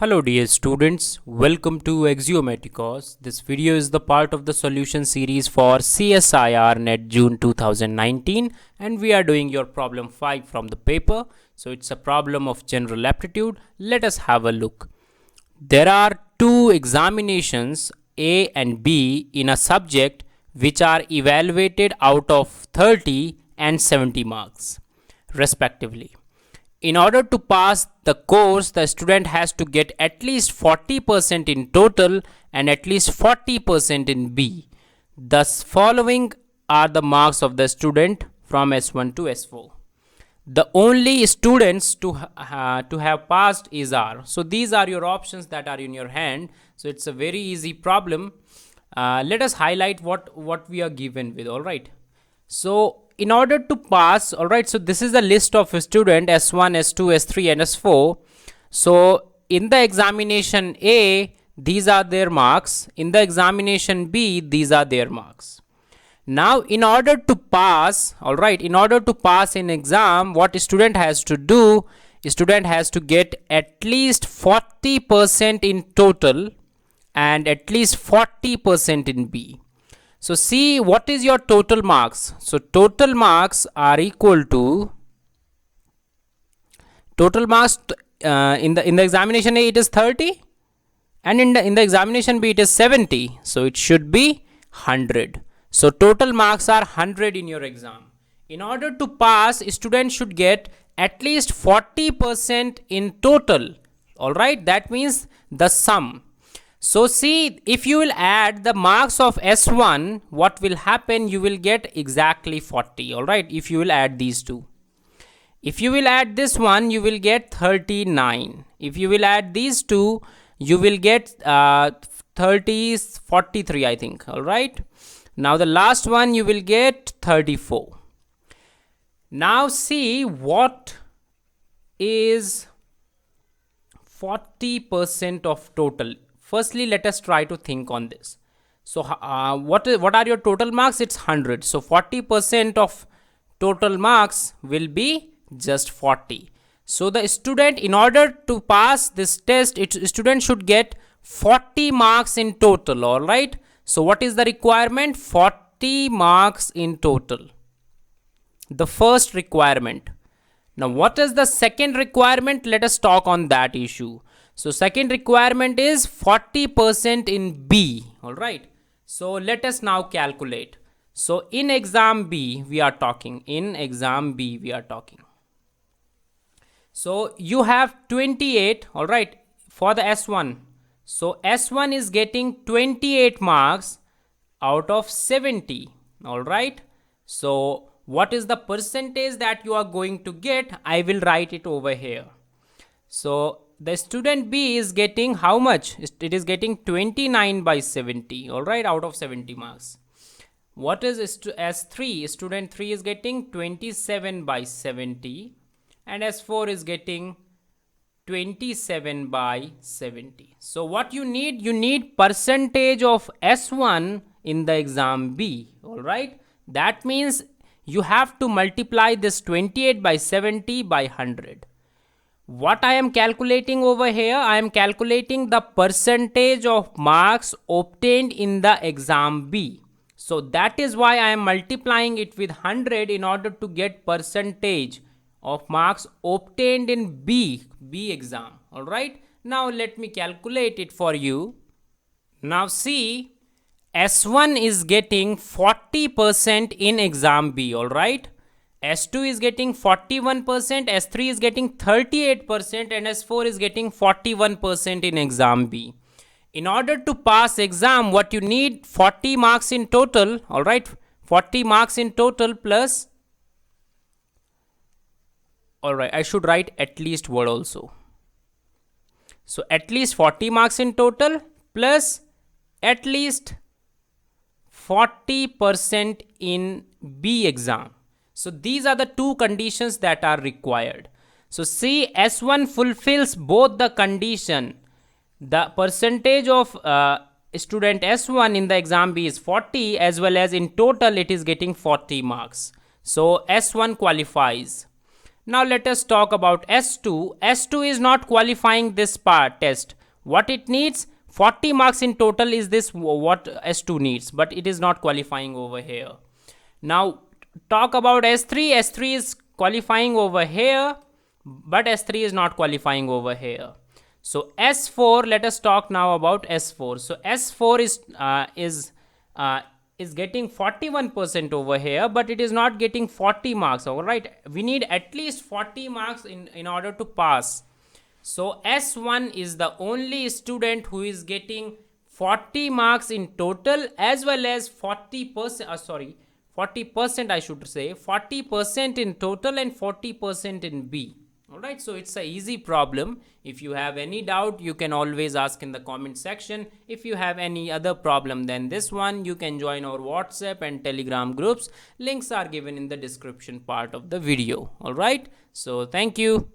Hello dear students, welcome to Axiomaticos. This video is the part of the solution series for CSIR NET June 2019 and we are doing your problem 5 from the paper. So it's a problem of general aptitude. Let us have a look. There are two examinations A and B in a subject which are evaluated out of 30 and 70 marks respectively. In order to pass the course, the student has to get at least 40% in total and at least 40% in B. Thus, following are the marks of the student from S1 to S4. The only students to have passed is R. So these are your options that are in your hand. So it's a very easy problem. Let us highlight what we are given with. All right. So in order to pass, all right, so this is the list of student S1, S2, S3 and S4. So in the examination A, these are their marks. In the examination B, these are their marks. Now in order to pass, all right, in order to pass in exam, what student has to do, student has to get at least 40% in total and at least 40% in B. So see what is your total marks. So total marks are equal to total marks in the examination A it is 30 and in the examination B it is 70. So it should be 100. So total marks are 100 in your exam. In order to pass, student should get at least 40% in total. All right, that means the sum. So see, if you will add the marks of S1, what will happen? You will get exactly 40. All right, if you will add these two. If you will add this one, you will get 39. If you will add these two, you will get 43, I think. All right. Now the last one, you will get 34. Now see what is 40% of total. Firstly, let us try to think on this. So what are your total marks? It's 100. So 40% of total marks will be just 40. So the student, in order to pass this test, student should get 40 marks in total. All right. So what is the requirement? 40 marks in total. The first requirement. Now what is the second requirement? Let us talk on that issue. So second requirement is 40% in B. All right. So let us now calculate. So in exam B, we are talking. In exam B, we are talking. So you have 28. All right. For the S1. So S1 is getting 28 marks out of 70. All right. So what is the percentage that you are going to get? I will write it over here. So the student B is getting how much? It is getting 29 by 70. All right, out of 70 marks. What is S3? Student 3 is getting 27 by 70 and S4 is getting 27 by 70. So what you need percentage of S1 in the exam B. All right. That means you have to multiply this 28 by 70 by 100. What I am calculating over here, I am calculating the percentage of marks obtained in the exam B. So that is why I am multiplying it with 100 in order to get percentage of marks obtained in B exam. All right. Now let me calculate it for you. Now see, S1 is getting 40% in exam B. All right. S2 is getting 41%, S3 is getting 38% and S4 is getting 41% in exam B. In order to pass exam, what you need 40 marks in total, all right, 40 marks in total plus, all right, I should write at least word also. So at least 40 marks in total plus at least 40% in B exam. So these are the two conditions that are required. So see, S1 fulfills both the condition. The percentage of student S1 in the exam B is 40 as well as in total it is getting 40 marks. So S1 qualifies. Now let us talk about S2. S2 is not qualifying this part test. What it needs, 40 marks in total is this what S2 needs, but it is not qualifying over here. Now talk about S3. S3 is qualifying over here, but S3 is not qualifying over here. So S4, let us talk now about S4. So S4 is getting 41% over here, but it is not getting 40 marks. All right, we need at least 40 marks in order to pass. So S1 is the only student who is getting 40 marks in total, as well as 40%, 40% I should say, 40% in total and 40% in B. Alright, so it's a easy problem. If you have any doubt, you can always ask in the comment section. If you have any other problem than this one, you can join our WhatsApp and Telegram groups. Links are given in the description part of the video. Alright, so thank you.